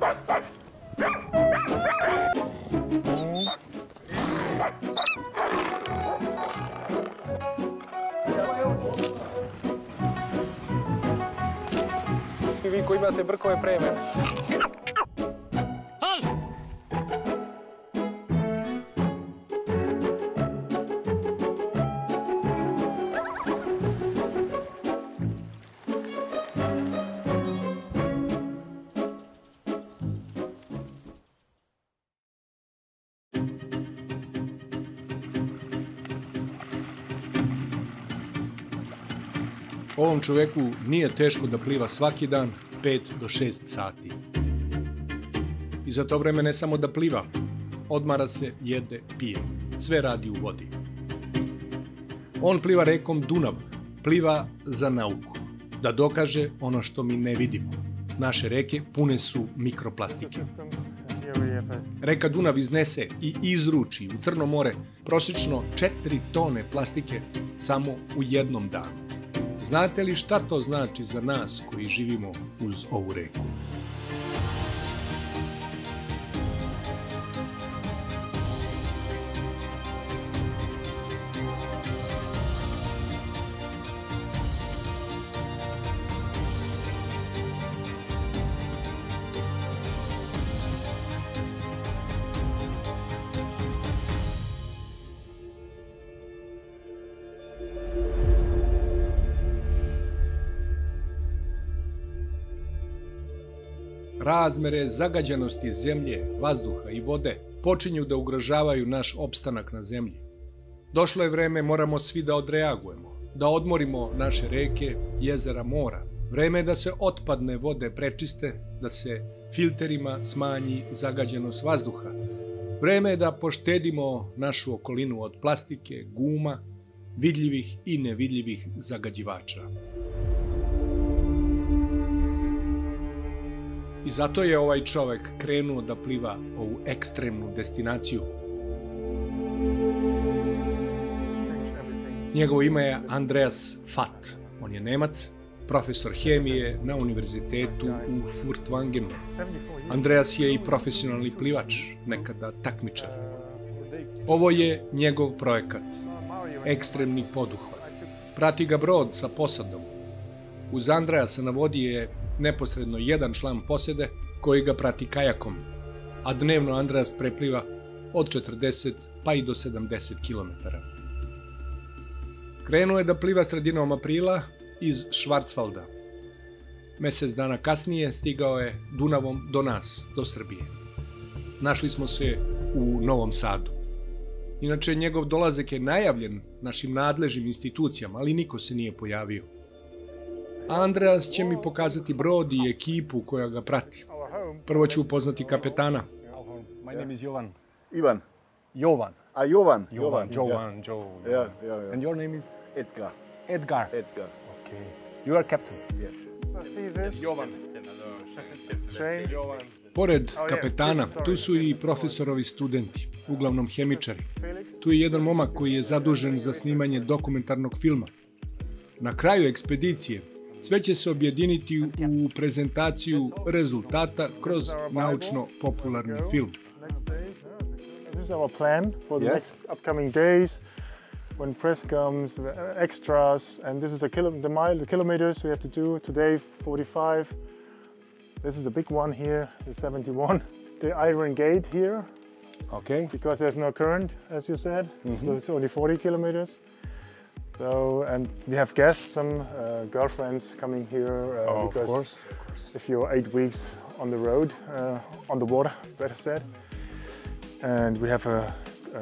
I vi koji imate brkove pre mene. Ovom čoveku nije teško da pliva svaki dan 5 do 6 sati. I za to vreme ne samo da pliva, odmara se, jede, pije. Sve radi u vodi. On pliva rekom Dunav, pliva za nauku. Da dokaže ono što mi ne vidimo. Naše reke pune su mikroplastike. Reka Dunav iznese i izruči u Crno more prosječno 4 tone plastike samo u jednom danu. Znate li šta to znači za nas koji živimo uz ovu reku? Razmere zagađenosti zemlje, vazduha i vode počinju da ugrožavaju naš opstanak na zemlji. Došlo je vreme, moramo svi da odreagujemo, da odmorimo naše reke, jezera, mora. Vreme je da se otpadne vode prečiste, da se filterima smanji zagađenost vazduha. Vreme je da poštedimo našu okolinu od plastike, guma, vidljivih i nevidljivih zagađivača. I zato je ovaj čovek krenuo da pliva ovu ekstremnu destinaciju. Njegovo ime je Andreas Fatt. On je Nemac, profesor hemije na univerzitetu u Plivanjemu. Andreas je i profesionalni plivač, nekada takmičar. Ovo je njegov projekat, ekstremni poduhvat. Prati ga brod sa posadom. Uz Andreasa na vodi je neposredno jedan član posede koji ga prati kajakom, a dnevno Andreas prepliva od 40 pa i do 70 km. Krenuo je da pliva sredinom aprila iz Švarcvalda. Mesec dana kasnije stigao je Dunavom do nas, do Srbije. Našli smo se u Novom Sadu. Inače, njegov dolazak je najavljen našim nadležnim institucijama, ali niko se nije pojavio. Andreas će mi pokazati brod i ekipu koja ga prati. Prvo ću upoznati kapetana. My name is Jovan. Ivan. Jovan. Ah, Jovan. Jovan. Yeah, yeah. And your name is? Edgar. Edgar. Edgar. Okay. You are captain. Yes. Jovan. Pored kapetana, tu su i profesorovi studenti, uglavnom hemičari. Tu je jedan momak koji je zadužen za snimanje dokumentarnog filma. Na kraju ekspedicije sve će se objediniti u prezentaciju rezultata kroz naučno-popularni film. This is our plan for the next upcoming days. When press comes, extras, and this is the kilometers we have to do. Today, 45. This is a big one here, the 71. The iron gate here. Okay. Because there's no current, as you said. So it's only 40 kilometers. So, and we have guests, some girlfriends coming here because of course. If you're 8 weeks on the road, on the water, better said. And we have a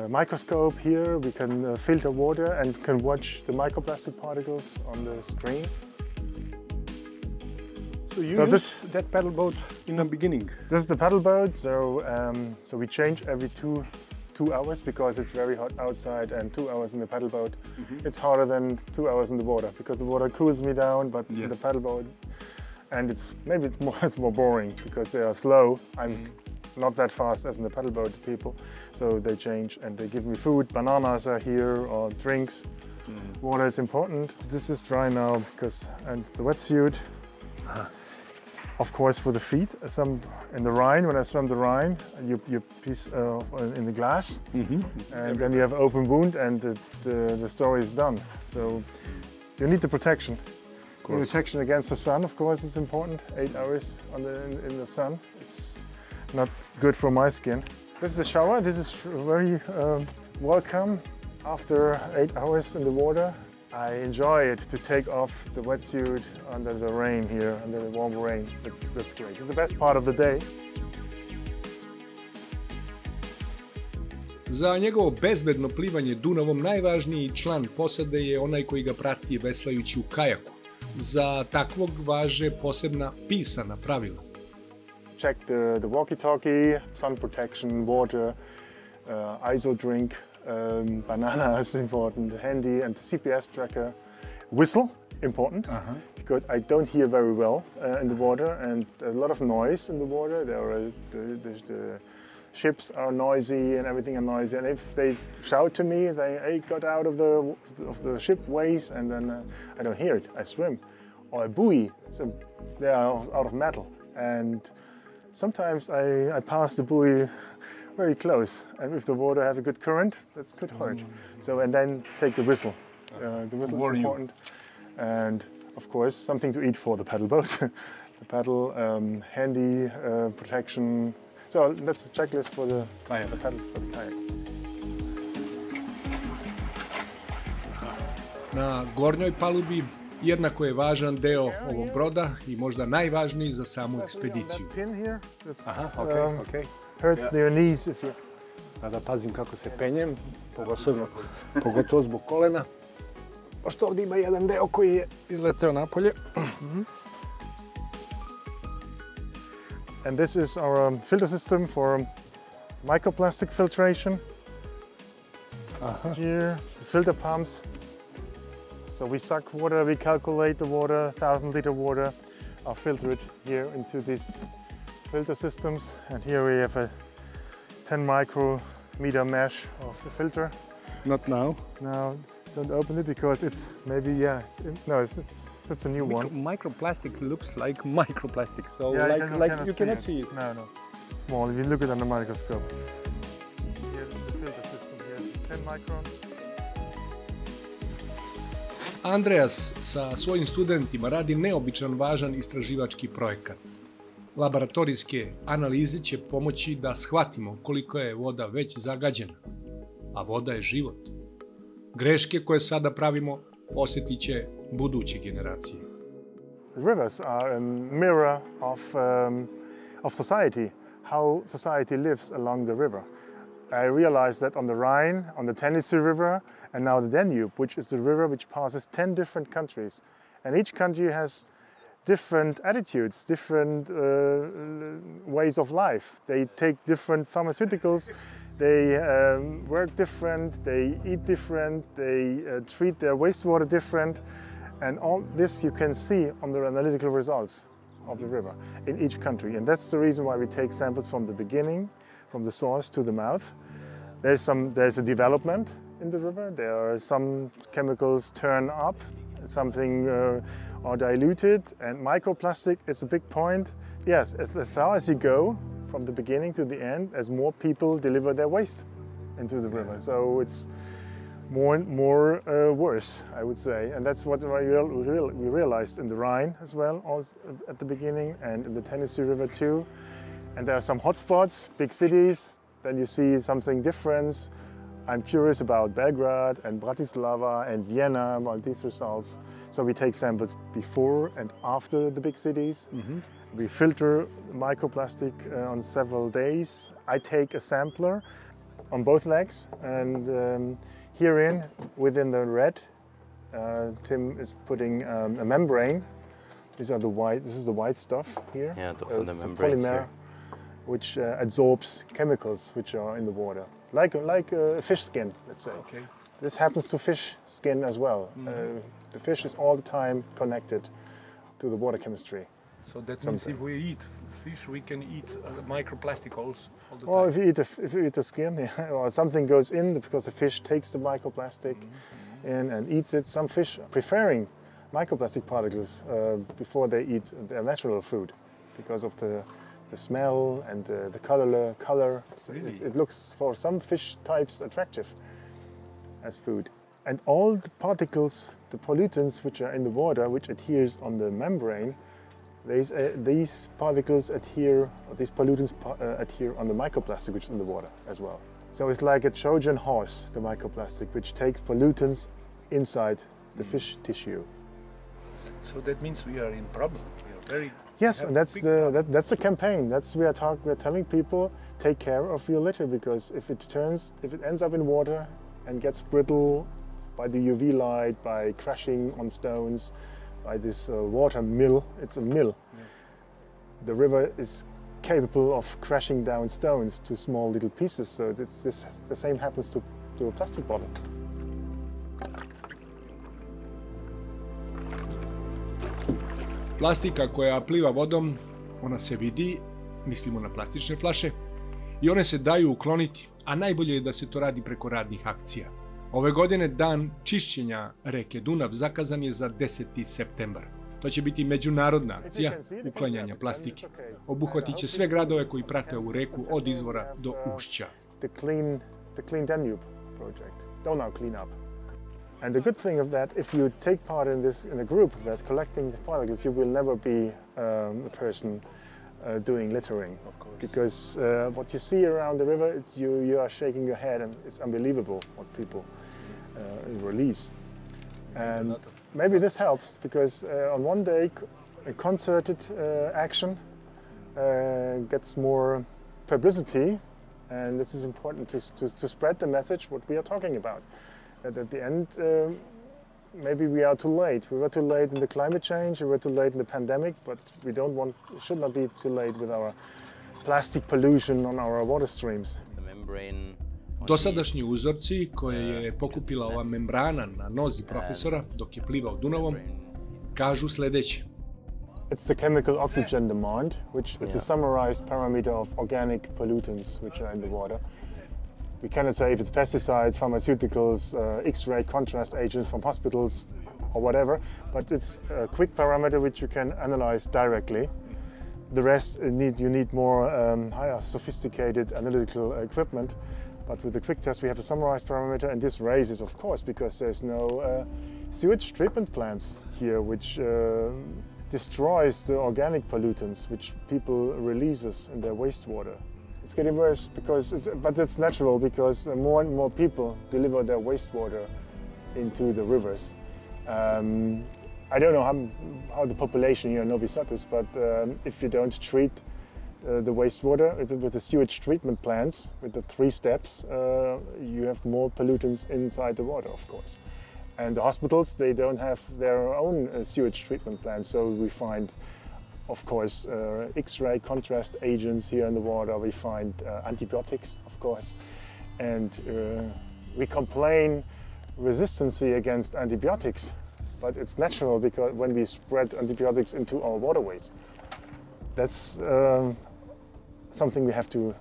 microscope here. We can filter water and can watch the microplastic particles on the stream. So you use that paddle boat in the beginning? This is the paddle boat. So, so we change every two hours because it's very hot outside, and 2 hours in the paddle boat. It's harder than 2 hours in the water because the water cools me down, but in the paddle boat, and it's more boring because they are slow. I'm not that fast as in the paddle boat people, so they change and they give me food. Bananas are here or drinks. Water is important. This is dry now because and the wetsuit. Of course, for the feet, some in the Rhine, when I swim the Rhine, you piece in the glass, and then you have open wound, and the story is done. So you need the protection. The protection against the sun, of course, is important. 8 hours in the sun, it's not good for my skin. This is a shower. This is very welcome. After 8 hours in the water, I enjoy it to take off the wetsuit under the rain here, under the warm rain. That's great. It's the best part of the day. Za njegovo bezbedno plivanje Dunavom najvažniji član posade je onaj koji ga prati veslajući u kajaku. Za takvog važe posebna pisana pravila. Check the walkie-talkie, sun protection, water, ISO drink, banana is important, handy, and the CPS tracker. Whistle, important, because I don't hear very well in the water, and a lot of noise in the water. The ships are noisy and everything are noisy, and if they shout to me, they got out of the ship ways, and then I don't hear it. I swim. Or a buoy, so they are out of metal, and sometimes I pass the buoy very close, and if the water has a good current, that could hurt. So, and then take the whistle. The whistle is important, and of course something to eat for the paddle boat. The paddle, handy protection. So that's the checklist for the kayak. Na gornjoj palubi jednako je važan deo ovog broda i možda najvažniji za samu ekspediciju. Hurts their knees if you... Da pazim kako se penjem, pogotovo zbog kolena. Pošto ovdje ima jedan deo koji je izleteo napolje. And this is our filter system for microplastic filtration. Here, the filter pumps. So we suck water, we calculate the water, 1,000-liter water, are filtered here into these filter systems. And here we have a 10 micrometer mesh of a filter. Not now. Now, don't open it because it's maybe, it's a new one. Microplastic looks like microplastic, so you cannot see it. No, it's small. If you look at it under the microscope. Here's the filter system here, 10 microns. Andreas sa svojim studentima radi neobičan važan istraživački projekat. Laboratorijske analize će pomoći da shvatimo koliko je voda već zagađena, a voda je život. Greške koje sada pravimo osjetit će buduće generacije. Rivers are a mirror of society, how society lives along the river. I realized that on the Rhine, on the Tennessee River, and now the Danube, which is the river which passes 10 different countries. And each country has different attitudes, different ways of life. They take different pharmaceuticals, they work different, they eat different, they treat their wastewater different. And all this you can see on the analytical results of the river in each country. And that's the reason why we take samples from the beginning, from the source to the mouth. There's a development in the river. There are some chemicals turn up, something are diluted, and microplastic is a big point. Yes, as far as you go, from the beginning to the end, as more people deliver their waste into the river. So it's more and more worse, I would say. And that's what we realized in the Rhine as well, also at the beginning, and in the Tennessee River too. And there are some hotspots, big cities, then you see something different. I'm curious about Belgrade and Bratislava and Vienna, about these results. So we take samples before and after the big cities. We filter microplastic on several days. I take a sampler on both legs, and herein, within the red, Tim is putting a membrane. This is the white stuff here. Yeah, those are the it's membranes a polymer here, which absorbs chemicals which are in the water, like a fish skin, let's say. Okay. This happens to fish skin as well. The fish is all the time connected to the water chemistry. So that means if we eat fish, we can eat microplastic also all the Well, time. if you eat the skin, or something goes in because the fish takes the microplastic in and eats it. Some fish are preferring microplastic particles before they eat their natural food. because of the smell and the color. So it looks for some fish types attractive as food. And all the particles, the pollutants which are in the water, which adheres on the membrane, these particles adhere, or these pollutants adhere on the microplastic which is in the water as well. So it's like a Trojan horse, the microplastic, which takes pollutants inside the fish tissue. So that means we are in problem. We are very yes, and that's the campaign. We are telling people, take care of your litter, because if it ends up in water and gets brittle by the UV light, by crashing on stones, by this water mill, it's a mill. Yeah. The river is capable of crashing down stones to small little pieces, so the same happens to a plastic bottle. Plastika koja pliva vodom, ona se vidi, mislimo na plastične flaše, i one se daju ukloniti, a najbolje je da se to radi preko radnih akcija. Ove godine dan čišćenja reke Dunav zakazan je za 10. septembar. To će biti međunarodna akcija uklanjanja plastike. Obuhvatit će sve gradove koji prate ovu reku od izvora do ušća. The Clean Danube project, Donau cleanup. And the good thing of that, if you take part in a group that's collecting the particles, you will never be a person doing littering, of course. Because what you see around the river, you are shaking your head, and it's unbelievable what people release. And maybe this helps, because on one day, a concerted action gets more publicity, and this is important to spread the message what we are talking about. That at the end, maybe we are too late. We were too late in the climate change, we were too late in the pandemic, but we should not be too late with our plastic pollution on our water streams. Dosadašnji uzorci koje je pokupila ova membrana na nozi profesora dok je plivao Dunavom kažu sljedeće. It's the chemical oxygen demand, which it's a summarized parameter of organic pollutants which are in the water. We cannot say if it's pesticides, pharmaceuticals, X-ray contrast agents from hospitals or whatever, but it's a quick parameter which you can analyze directly. The rest, you need more higher sophisticated analytical equipment, but with the quick test we have a summarized parameter, and this raises, of course, because there's no sewage treatment plants here, which destroys the organic pollutants which people releases in their wastewater. It's getting worse, but it's natural, because more and more people deliver their wastewater into the rivers. I don't know how the population here in Novi Sad is, but if you don't treat the wastewater with the sewage treatment plants, with the 3 steps, you have more pollutants inside the water, of course. And the hospitals, they don't have their own sewage treatment plants, so we find, of course, X-ray contrast agents here in the water. We find antibiotics, of course, and we complain resistance against antibiotics, but it's natural, because when we spread antibiotics into our waterways, that's something we have to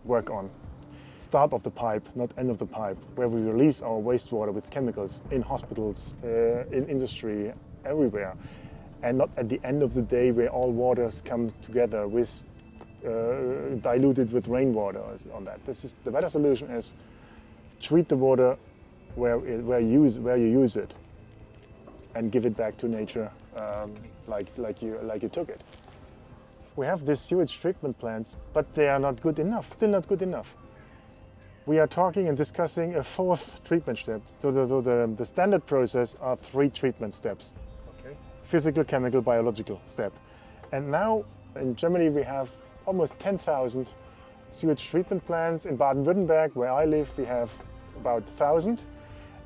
work on. Start of the pipe, not end of the pipe, where we release our wastewater with chemicals in hospitals, in industry, everywhere. And not at the end of the day, where all waters come together with diluted with rainwater on that. The better solution is treat the water where you use it, and give it back to nature like you took it. We have these sewage treatment plants, but they are not good enough. Still not good enough. We are talking and discussing a 4th treatment step. So the standard process are 3 treatment steps. Physical, chemical, biological step. And now in Germany we have almost 10,000 sewage treatment plants. In Baden-Württemberg, where I live, we have about 1,000,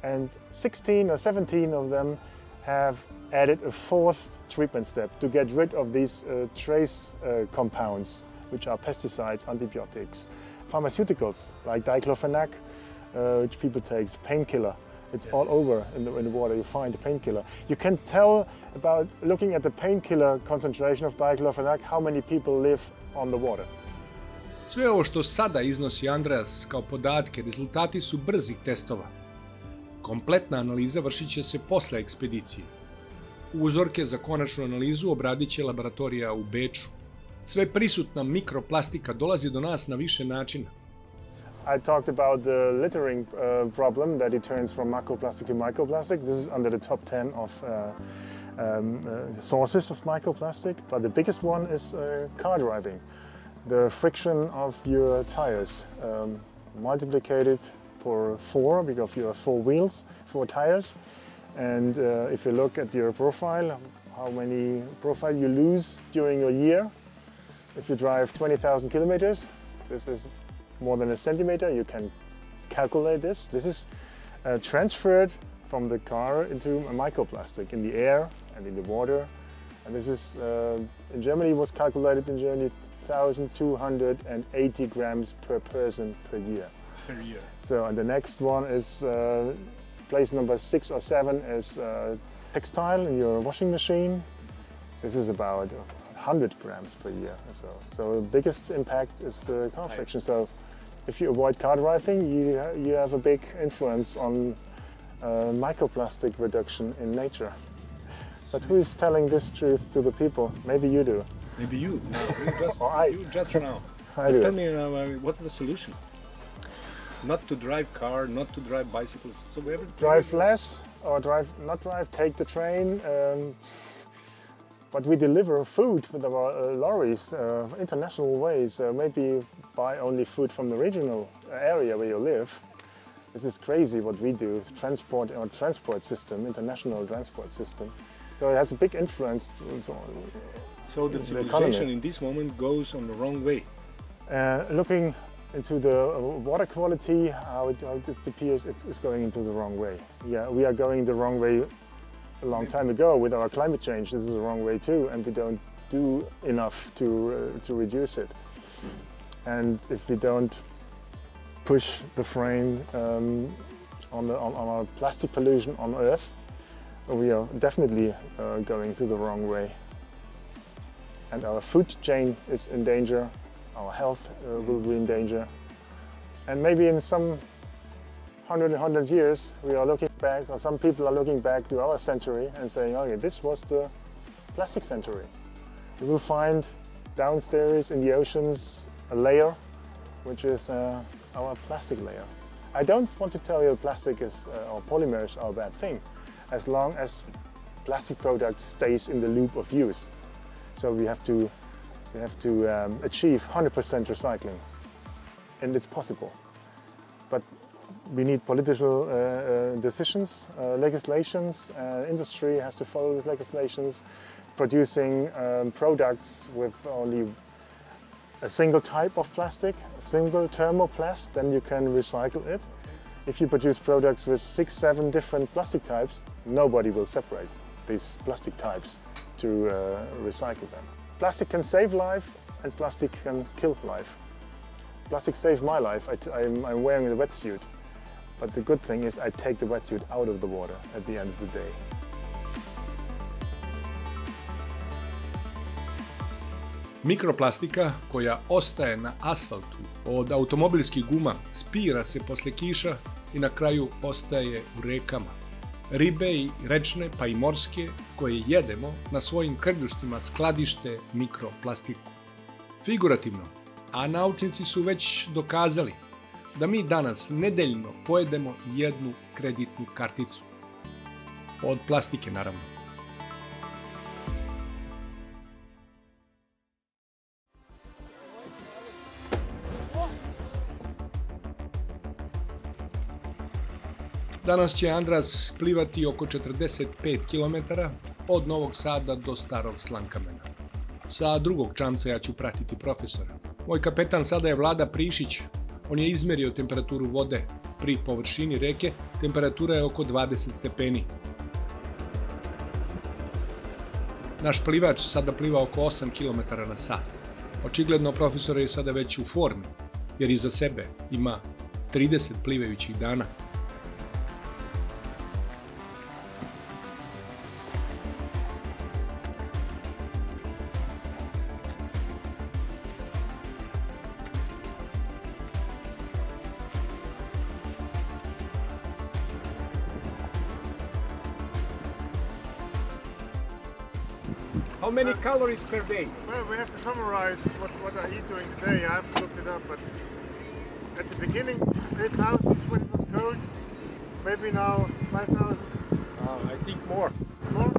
and 16 or 17 of them have added a 4th treatment step to get rid of these trace compounds, which are pesticides, antibiotics, pharmaceuticals like diclofenac, which people take, painkiller. It's all over in the water. You find a painkiller. You can tell about looking at the painkiller concentration of diclofenac how many people live on the water. Sve ovo što sada iznosi Andreas kao podatke, rezultati su brzih testova. Kompletna analiza vršit će se posle ekspedicije. Uzorke za konačnu analizu obradit će laboratorija u Beču. Sve prisutna mikroplastika dolazi do nas na više načina. I talked about the littering problem, that it turns from macroplastic to microplastic. This is under the top 10 of sources of microplastic, but the biggest one is car driving. The friction of your tires, multiplied for 4 because you have 4 wheels, 4 tires. And if you look at your profile, how many profile you lose during a year, if you drive 20,000 kilometers, this is more than a centimeter. You can calculate this. This is transferred from the car into a microplastic in the air and in the water. And this is, in Germany, was calculated in Germany 1,280 grams per person per year. Per year. So, and the next one is place number 6 or 7 is textile in your washing machine. This is about 100 grams per year. So the biggest impact is the car friction. So if you avoid car driving, you have a big influence on microplastic reduction in nature. But who is telling this truth to the people? Maybe you do. Maybe you. You just now. I do. Tell me, what's the solution? Not to drive car, not to drive bicycles. So drive less, or not drive. Take the train. But we deliver food with our lorries, international ways. Maybe buy only food from the regional area where you live. This is crazy what we do. Transport system, international transport system. So it has a big influence. So the civilization in this moment goes on the wrong way. Looking into the water quality, how it disappears, it's going into the wrong way. Yeah, we are going the wrong way a long time ago with our climate change. This is the wrong way too, and we don't do enough to reduce it. And if we don't push the frame on our plastic pollution on Earth, we are definitely going to the wrong way. And our food chain is in danger, our health will be in danger. And maybe in some 100 years, we are looking back, or some people are looking back to our century and saying, okay, this was the plastic century. You will find downstairs in the oceans a layer, which is our plastic layer. I don't want to tell you plastic is, or polymers are a bad thing, as long as plastic product stays in the loop of use. So we have to achieve 100% recycling, and it's possible. But we need political decisions, legislations. Industry has to follow these legislations. Producing products with only a single type of plastic, a single thermoplast, then you can recycle it. If you produce products with 6, 7 different plastic types, nobody will separate these plastic types to recycle them. Plastic can save life, and plastic can kill life. Plastic saved my life. I'm wearing a wetsuit, but the good thing is I take the wetsuit out of the water at the end of the day. Mikroplastika koja ostaje na asfaltu od automobilskih guma spira se posle kiša i na kraju ostaje u rekama. Ribe i rečne pa i morske koje jedemo na svojim krljuštima skladište mikroplastiku. Figurativno, a naučnici su već dokazali da mi danas nedeljno pojedemo jednu kreditnu karticu. Od plastike, naravno. Danas će Andras plivati oko 45 km od Novog Sada do Starog Slankamena. Sa drugog čamca ja ću pratiti profesora. Moj kapetan sada je Vlada Prišić. On je izmerio temperaturu vode. Pri površini reke temperatura je oko 20 stepeni. Naš plivač sada pliva oko 8 km na sat. Očigledno profesor je sada već u formi, jer iza sebe ima 30 plivajućih dana. How many calories per day? Well, we have to summarize what I eat during the day. I haven't looked it up, but at the beginning, 8,000 when it was cold. Maybe now 5,000. I think more. More?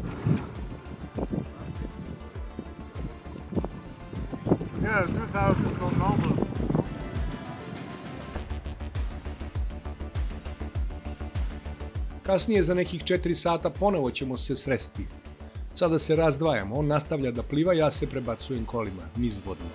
Yeah, 2,000 is not normal. Kasnije za nekih 4 sata ponovo ćemo se sresti. Sada se razdvajamo, on nastavlja da pliva, ja se prebacujem kolima, nizvodno.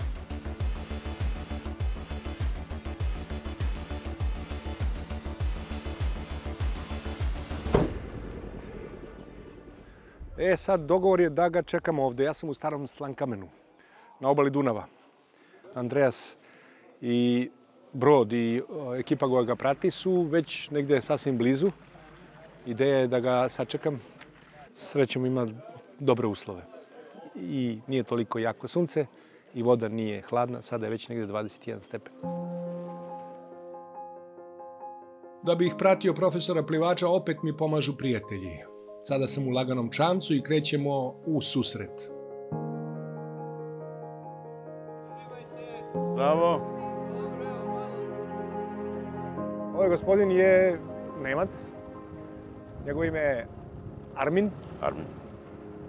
Sad dogovor je da ga čekamo ovde. Ja sam u starom Slankamenu, na obali Dunava. Andreas i brod i ekipa koja ga prati su već negde sasvim blizu. Ideja je da ga sačekam. Srećom ima dobre uslove. I nije toliko jako sunce i voda nije hladna. Sada je već negde 21 stepen. Da bih pratio profesora plivača, opet mi pomažu prijatelji. Sada sam u laganom čamcu i krećemo u susret. Bravo. Ovaj gospodin je Nemac. Njegovo ime je Armin. Armin.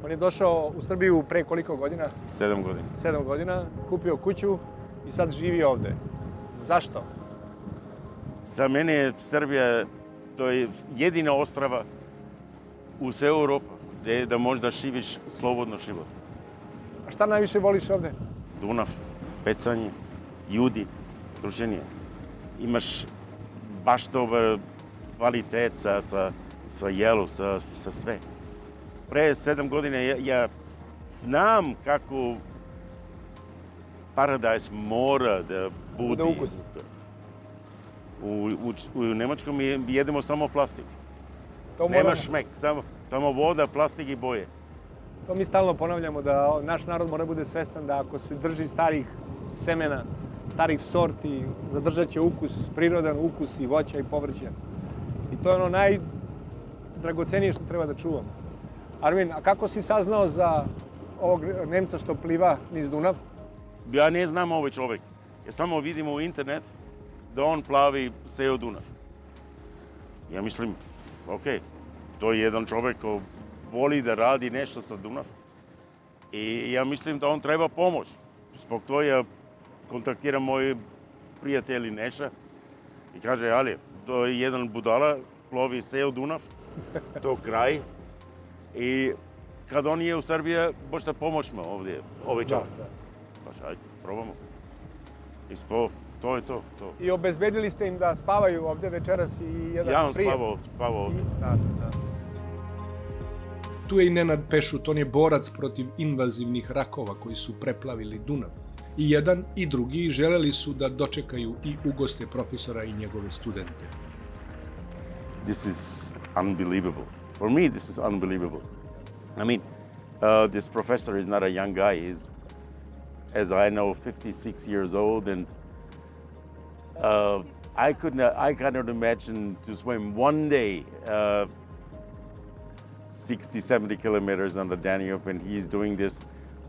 On je došao u Srbiju pre koliko godina? 7 godina. 7 godina, kupio kuću i sad živi ovde. Zašto? Za mene je Srbija, to je jedina ostrava u sve Europi gdje da možeš da živiš slobodno život. A šta najviše voliš ovde? Dunav, pecanje, ljudi, druženje. Imaš baš dobar kvalitet sa jelu, sa sve. Pre 7 godina ja znam kako paradajz mora da bude. Ukus. U Nemačkom jedemo samo plastik. Nema šmek, samo voda, plastik i boje. To mi stalno ponavljamo, da naš narod mora bude svestan da ako se drži starih semena, starih sorti, zadržat će ukus, prirodan ukus i voća i povrća. I to je ono najdragocenije što treba da čuvamo. Armin, a kako si saznao za ovog Nemca što pliva niz Dunav? Ja ne znam ovaj čovjek. Ja samo vidim u internet da on plavi ceo Dunav. Ja mislim, ok, to je jedan čovjek ko voli da radi nešto sa Dunav. I ja mislim da on treba pomoć. Zbog toga ja kontaktiram moj prijatelj Neša i kaže, ali, to je jedan budala, plovi ceo Dunav, do kraj. I kad on je u Srbiji, možda pomoćemo ovdje, ovaj čovjek. Kaže, ajde, probamo. I to je to. I obezbedili ste im da spavaju ovde večeras i jedan Ja on prijem. spavao ovdje. Da. Tu je i Nenad Pešut, on je borac protiv invazivnih rakova koji su preplavili Dunav. I jedan i drugi želeli su da dočekaju i ugoste profesora i njegove studente. This is unbelievable. For me, this is unbelievable. I mean, this professor is not a young guy. He's, as I know, 56 years old, and I cannot imagine to swim one day 60, 70 kilometers on the Danube, and he's doing this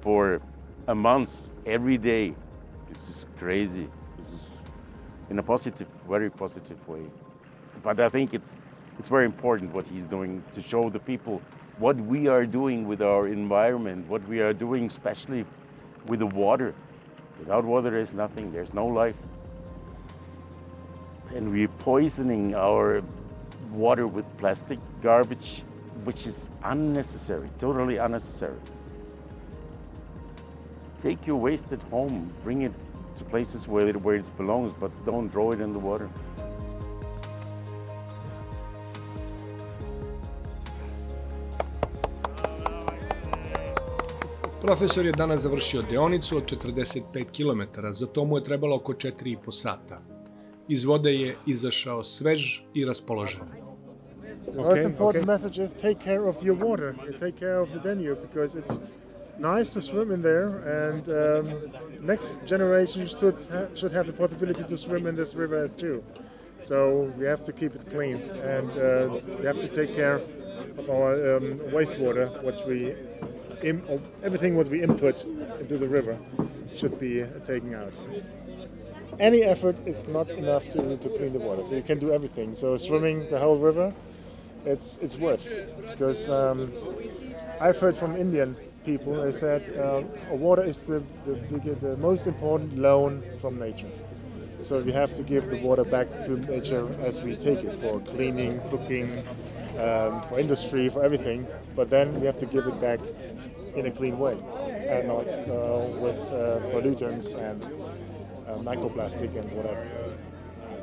for a month, every day. This is crazy. This is in a positive, very positive way. But I think it's very important what he's doing to show the people what we are doing with our environment, what we are doing especially with the water. Without water there's nothing, there's no life. And we're poisoning our water with plastic garbage, which is unnecessary, totally unnecessary. Take your waste at home, bring it to places where it belongs, but don't throw it in the water. Profesor je danas završio deonicu od 45 km, za to mu je trebalo oko 4,5 sata. Iz vode je izašao svež i raspoložen. The most important message is take care of your water, take care of the Danube, because it's nice to swim in there, and next generation should have the possibility to swim in this river too. So we have to keep it clean, and we have to take care of our wastewater, which we everything what we input into the river should be taken out. Any effort is not enough to clean the water. So you can do everything. So swimming the whole river, it's worth, because I've heard from Indian people, they said water is the most important loan from nature. So we have to give the water back to nature as we take it for cleaning, cooking, for industry, for everything. But then we have to give it back in a clean way, and not with pollutants and microplastic and whatever.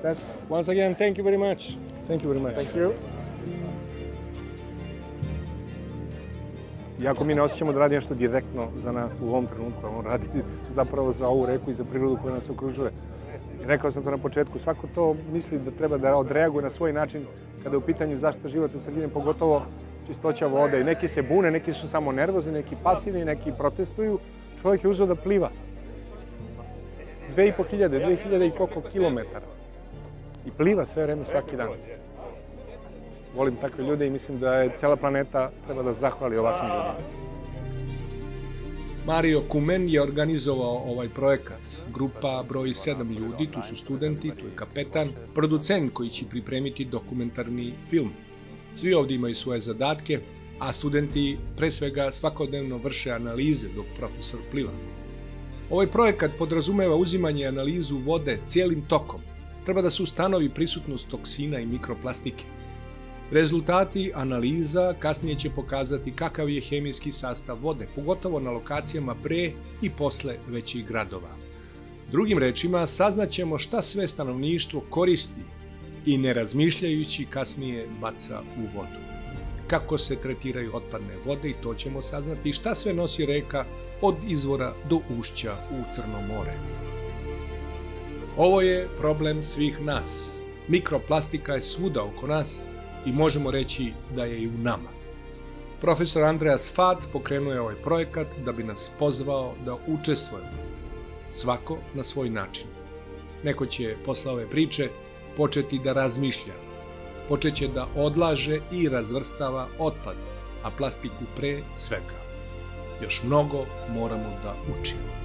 That's Once again, thank you very much. Thank you very much. Thank you. Iako mi ne osjećamo da radi nešto direktno za nas u ovom trenutku, on radi zapravo za ovu reku i za prirodu koja nas okružuje. Rekao sam to na početku, svako to misli da treba da odreaguje na svoj način kada je u pitanju zaštita životne sredine, pogotovo čistoća vode. I neki se bune, neki su samo nervozni, neki pasivni, neki protestuju. Čovjek je uzeo da pliva. 2000 i koliko kilometara. I pliva sve vreme, svaki dan. Volim takve ljude i mislim da je cela planeta treba da zahvali ovakvim ljudima. Mario Kumen je organizovao ovaj projekat. Grupa broji 7 ljudi, tu su studenti, tu je kapetan, producent koji će pripremiti dokumentarni film. Svi ovdje imaju svoje zadatke, a studenti pre svega svakodnevno vrše analize dok profesor pliva. Ovaj projekat podrazumeva uzimanje i analizu vode cijelim tokom. Treba da se ustanovi prisutnost toksina i mikroplastike. Rezultati analiza kasnije će pokazati kakav je hemijski sastav vode, pogotovo na lokacijama pre i posle većih gradova. Drugim rečima, saznaćemo šta sve stanovništvo koristi i ne razmišljajući kasnije baca u vodu. Kako se tretiraju otpadne vode, i to ćemo saznati, šta sve nosi reka od izvora do ušća u Crno more. Ovo je problem svih nas. Mikroplastika je svuda oko nas i možemo reći da je i u nama. Profesor Andreas Fad pokrenuo je ovaj projekat da bi nas pozvao da učestvujemo. Svako na svoj način. Neko će posle ove priče početi da razmišlja. Počeće da odlaže i razvrstava otpad, a plastiku pre svega. Još mnogo moramo da učimo.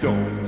Don't